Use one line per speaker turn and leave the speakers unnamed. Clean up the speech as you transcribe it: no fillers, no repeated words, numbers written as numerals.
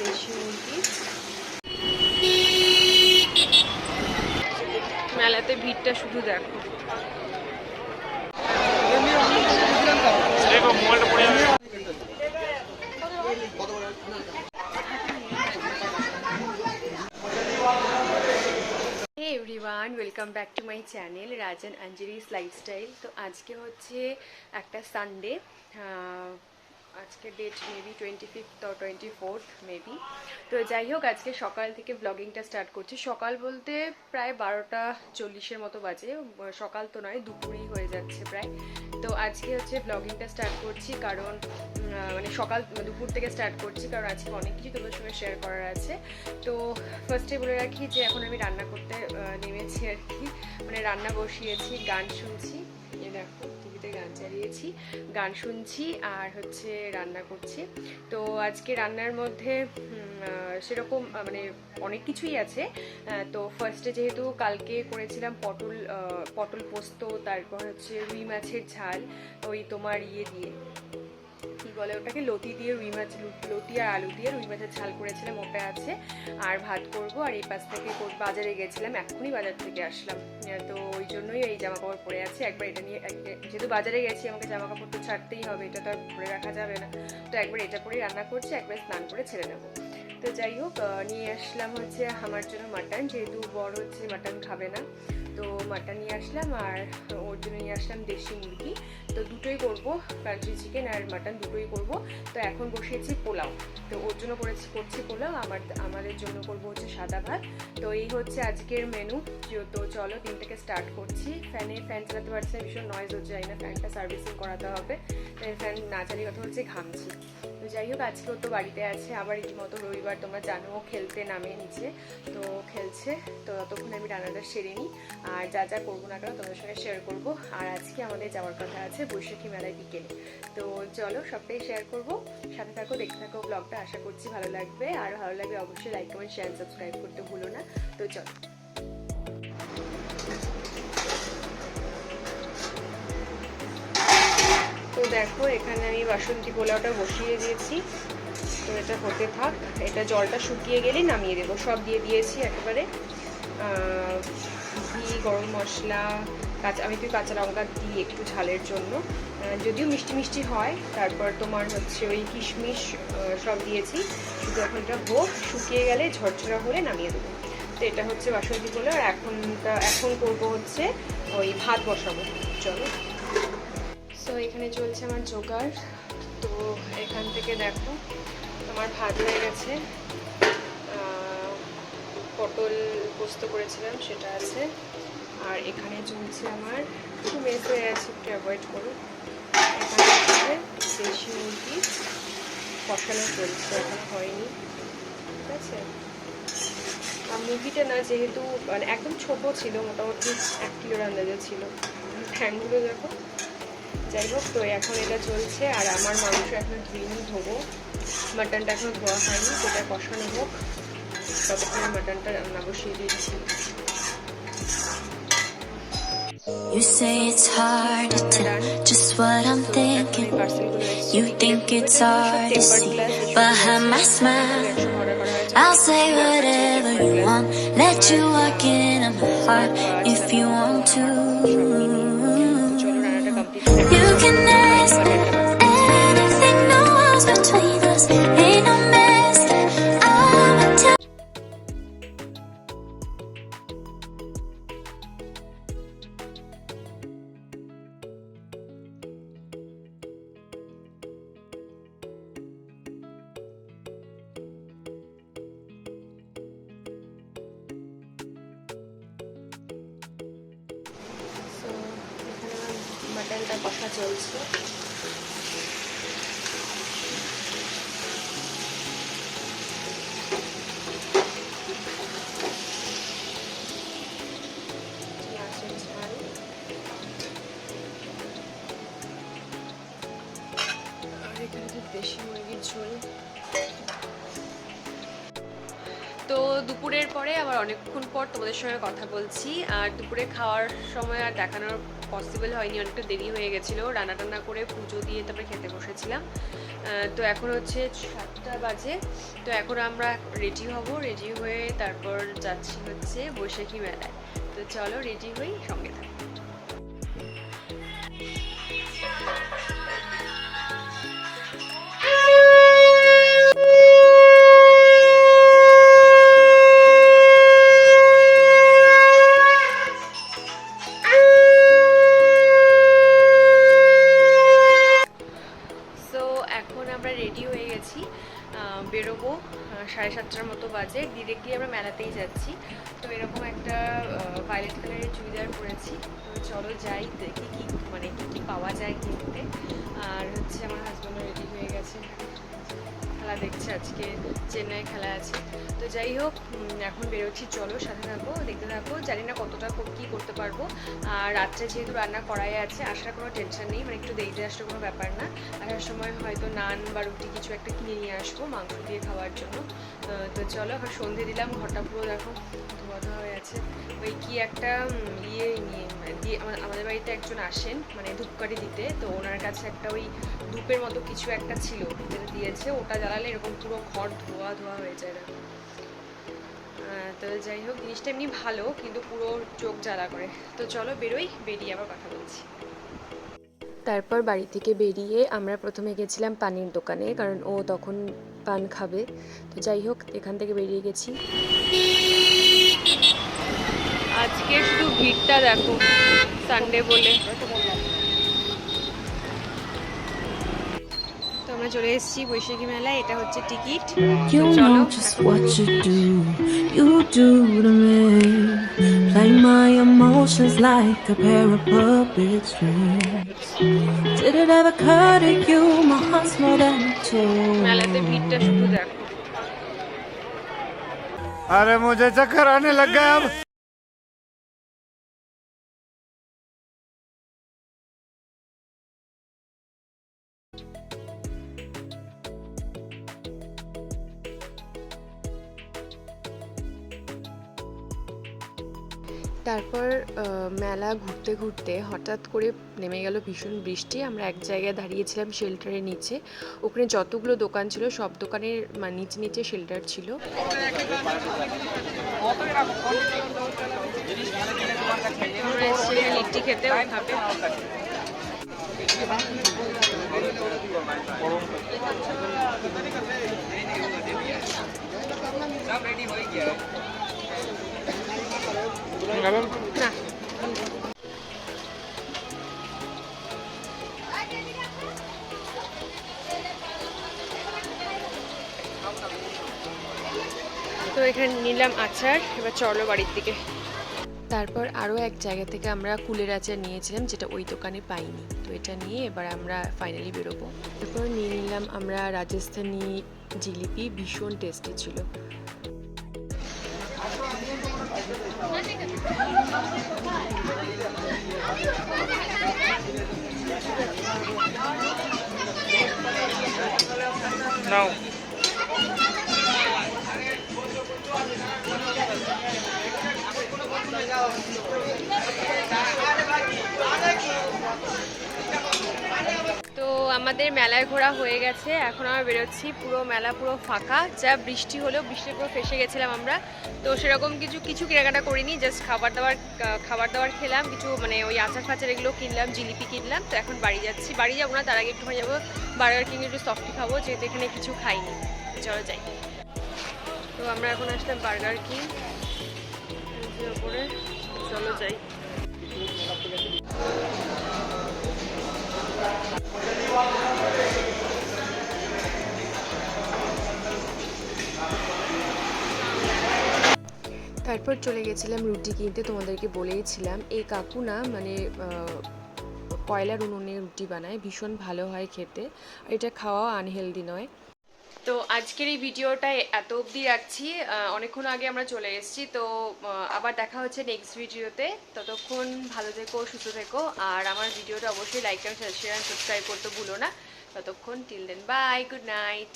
দেশি মুরগি। মেলাতে ভিড়টা শুধু দেখো। Hey everyone, welcome back to my channel Rajan Anjali's lifestyle. তো আজকে হচ্ছে একটা সানডে, আজকে date maybe 25th or 24th maybe. তো যাই হোক, আজকে সকাল থেকে ব্লগিংটা স্টার্ট করছি। সকাল বলতে প্রায় 12:40 মতো বাজে, সকাল তো নয়, দুপুরই হয়ে যাচ্ছে প্রায়। তো আজকে হচ্ছে ব্লগিংটা স্টার্ট করছি কারণ মানে দুপুর থেকে স্টার্ট করছি কারণ আজকে অনেক কিছু তোমাদের সঙ্গে শেয়ার করার আছে। তো ফার্স্টে বলে রাখি যে এখন আমি রান্না করতে নেমেছি আর কি, মানে রান্না বসিয়েছি, গান শুনছি। এই দেখো টিভিতে গান চালিয়েছি, গান শুনছি আর হচ্ছে রান্না করছি। তো আজকে রান্নার মধ্যে সেরকম মানে অনেক কিছুই আছে। তো ফার্স্টে যেহেতু কালকে করেছিলাম পটল পোস্ত, তারপর হচ্ছে রুই মাছের ঝাল, ওই তোমার ইয়ে দিয়ে কি বলে ওটাকে, লতি দিয়ে লতি আর আলু দিয়ে রুই মাছের ঝাল করেছিলাম, ওটা আছে। আর ভাত করব। আর এই পাশ থেকে বাজারে গেছিলাম, এক্ষুনি বাজার থেকে আসলাম। তো ওই জন্যই এই জামা কাপড় পরে আছি। একবার এটা নিয়ে, যেহেতু বাজারে গেছি আমাকে জামা কাপড় তো ছাড়তেই হবে, এটা তো আর পরে রাখা যাবে না। তো একবার এটা পরেই রান্না করছি, একবার স্নান করে ছেড়ে নেবো। তো যাই হোক, নিয়ে আসলাম হচ্ছে আমার জন্য মাটন, যেহেতু বড় হচ্ছে মাটন খাবে না, তো মাটন নিয়ে আসলাম। আর ওর জন্য নিয়ে আসলাম দেশি মুরগি। তো দুটোই করবো, কান্ট্রি চিকেন আর মাটন দুটোই করব। তো এখন বসিয়েছি পোলাও, তো ওর জন্য করছি পোলাও, আমাদের জন্য করবো হচ্ছে সাদা ভাত। তো এই হচ্ছে আজকের মেনু। তো চলো দিন থেকে স্টার্ট করছি। ফ্যান চালাতে পারছি না, ভীষণ নয়েজ হচ্ছে, যাই না, ফ্যানটা সার্ভিসিং করাতে হবে। ফ্যান না চালিয়ে কথা হচ্ছে ঘামছি। তো যাই হোক, আজকেও তো বাড়িতে আছে, আবার রীতিমতো রবিবার তোমরা জানো, খেলতে নামে নিচে, তো খেলছে। তো ততক্ষণ আমি রান্নাটা সেরে নিই, আর যা যা করবো না কেন তোমাদের সঙ্গে শেয়ার করবো। আর আজকে আমাদের যাওয়ার কথা আছে বৈশাখী মেলায় বিকেলে। তো চলো সবটাই শেয়ার করবো, সাথে থাকো, দেখতে থাকো ব্লগটা। আশা করছি ভালো লাগবে, আর ভালো লাগবে অবশ্যই লাইক কমেন্ট শেয়ার সাবস্ক্রাইব করতে ভুলো না। তো চলো। তো দেখো এখানে আমি বাসন্তী পোলাওটা বসিয়ে দিয়েছি। তো এটা হতে থাক, এটা জলটা শুকিয়ে গেলেই নামিয়ে দেবো। সব দিয়ে দিয়েছি একেবারে, ঘি, গরম মশলা, আমি তো কাঁচা লঙ্কা দিই একটু ঝালের জন্য, যদিও মিষ্টি মিষ্টি হয়। তারপর তোমার হচ্ছে ওই কিশমিশ সব দিয়েছি। শুধু এখন এটা হোক, শুকিয়ে গেলে ঝরঝরা হলে নামিয়ে দেবো। তো এটা হচ্ছে বাসন্তী পোলাও। আর এখন করবো হচ্ছে ওই ভাত বসাবো। চলো। সো এখানে চলছে আমার জোগাড়। তো এখান থেকে দেখো আমার ভাত হয়ে গেছে, পটল পোস্ত করেছিলাম সেটা আছে। আর এখানে চলছে আমার, একটু মেস হয়ে আছে, একটু অ্যাভয়েড করো। এখানে হচ্ছে দেশি মুরগি কষানো চলছে, এখনো হয়নি, ঠিক আছে। আর মুরগিটা না, যেহেতু মানে একদম ছোটো ছিল, মোটামুটি 1 কিলোর আন্দাজে ছিল, ঠ্যাংগুলো দেখো। যাই হোক, তো এখন এটা চলছে। আর আমার মাংস এখন ধুইনি, ধোবো। মাটনটা এখনো ধোয়া হয়নি, সেটা কষানো হোক, ততক্ষণে মাটনটা রান্না বসিয়ে দিচ্ছি।
You say it's hard to tell just what I'm thinking. You think it's hard to see behind my smile. I'll say whatever you want, let you walk into my heart if you want to. You can ask anything, no walls between us, ain't no mess. I'ma tell.
মাটনটা কষা চলছে। মাছের ঝাল, আর এখানে দেশি মুরগির ঝোল। তো দুপুরের পরে আবার অনেকক্ষণ পর তোমাদের সঙ্গে কথা বলছি। আর দুপুরে খাওয়ার সময় আর দেখানোর পসিবল হয়নি, অনেকটা দেরি হয়ে গেছিলো। রান্না টান্না করে পুজো দিয়ে তারপরে খেতে বসেছিলাম। তো এখন হচ্ছে 7টা বাজে। তো এখন আমরা রেডি হব, রেডি হয়ে তারপর যাচ্ছি হচ্ছে বৈশাখী মেলায়। তো চলো রেডি হই, সঙ্গে থাকি। রেডি হয়ে গেছি, বেরোবো 7:30টার মতো বাজে। ডিরেক্টলি আমরা মেলাতেই যাচ্ছি। তো এরকম একটা ভায়োলেট কালারের চুড়িদার পরেছি। তো চলো যাই, দেখি কি মানে কি পাওয়া যায় কিনতে। আর হচ্ছে আমার হাজব্যান্ডও রেডি হয়ে গেছে, খেলা দেখছে, আজকে চেন্নাই খেলা আছে। তো যাই হোক, এখন বেরোচ্ছি, চলো সাথে থাকো, দেখতে থাকো। জানি না কতটা কী করতে পারবো। আর রাত্রে যেহেতু রান্না করাই আছে, আসার কোনো টেনশন নেই, মানে একটু দেরিতে আসলে কোনো ব্যাপার না। আসার সময় হয়তো নান বা রুটি কিছু একটা কিনে নিয়ে আসবো মাংস দিয়ে খাওয়ার জন্য। তো চলো, এখন সন্ধে দিলাম, ঘরটা পুরো দেখো ধোয়া ধোয়া হয়ে আছে। ওই কি একটা ইয়ে নিয়ে দিয়ে আমাদের বাড়িতে একজন আসেন মানে ধূপকাঠি দিতে, তো ওনার কাছে একটা ওই ধূপের মতো কিছু একটা ছিল যেটা দিয়েছে, ওটা জ্বালালে এরকম পুরো ঘর ধোয়া ধোয়া হয়ে যায় না। তো যাই হোক, জিনিসটা এমনি ভালো, কিন্তু পুরো চোখ জ্বালা করে। তো চলো বেরোই, বেরিয়ে আবার কথা বলছি। তারপর বাড়ি থেকে বেরিয়ে আমরা প্রথমে গেছিলাম পানির দোকানে, কারণ ও তখন পান খাবে। তো যাই হোক, এখান থেকে বেরিয়ে গেছি। আজকে শুধু ভিড়টা দেখো, সানডে বলে। তো আমরা চলে এসেছি বৈশাখী মেলায়, এটা হচ্ছে ticket.
You know just what you do to me. Play my emotions like a pair of puppet strings. Did it ever occur to you my heart's more than a toy?
মেলাতে ভিড়টা শুধু দেখো।
अरे मुझे चक्कर आने लग गया अब।
তারপর মেলা ঘুরতে ঘুরতে হঠাৎ করে নেমে গেল ভীষণ বৃষ্টি। আমরা এক জায়গায় দাঁড়িয়েছিলাম শেল্টারের নিচে, ওখানে যতগুলো দোকান ছিল সব দোকানের নিচে নিচে শেল্টার ছিল। লিট্টি খেতে না। তো এখানে নিলাম আচার, এবার চলো বাড়ির দিকে। তারপর আরও এক জায়গা থেকে আমরা কুলের আচার নিয়েছিলাম, যেটা ওই দোকানে পাইনি। তো এটা নিয়ে এবার আমরা ফাইনালি বেরোবো। তারপর নিয়ে নিলাম আমরা রাজস্থানি জিলিপি, ভীষণ টেস্টি ছিল।
नाउ
তো আমাদের মেলায় ঘোরা হয়ে গেছে, এখন আমরা বেরোচ্ছি। পুরো মেলা পুরো ফাঁকা, যা বৃষ্টি হলেও বৃষ্টি পুরো ফেসে গেছিলাম আমরা। তো সেরকম কিছু কেনাকাটা করিনি, জাস্ট খাবার দাবার খেলাম, কিছু মানে ওই আচার ফাচার এগুলো কিনলাম, জিলিপি কিনলাম। তো এখন বাড়ি যাচ্ছি, বাড়ি যাবো না, তার আগে একটুখানি যাবো বার্গার কিং, একটু সফটি খাবো, যেহেতু এখানে কিছু খাইনি। চলো যাই। তো আমরা এখন আসলাম বার্গার কিং ওপরে, চলো যাই। তারপর চলে গেছিলাম রুটি কিনতে। তোমাদেরকে বলেইছিলাম এই কাকু না মানে কয়লার উনুনে রুটি বানায়, ভীষণ ভালো হয় খেতে, এটা খাওয়া আনহেলদি নয়। তো আজকের এই ভিডিওটা এত অবধি রাখছি, অনেকক্ষণ আগে আমরা চলে এসেছি। তো আবার দেখা হচ্ছে নেক্সট ভিডিওতে। ততক্ষণ ভালো থেকো, সুস্থ থেকো, আর আমার ভিডিওটা অবশ্যই লাইক, শেয়ার, সাবস্ক্রাইব করতে ভুলো না। ততক্ষণ till then, bye, good night.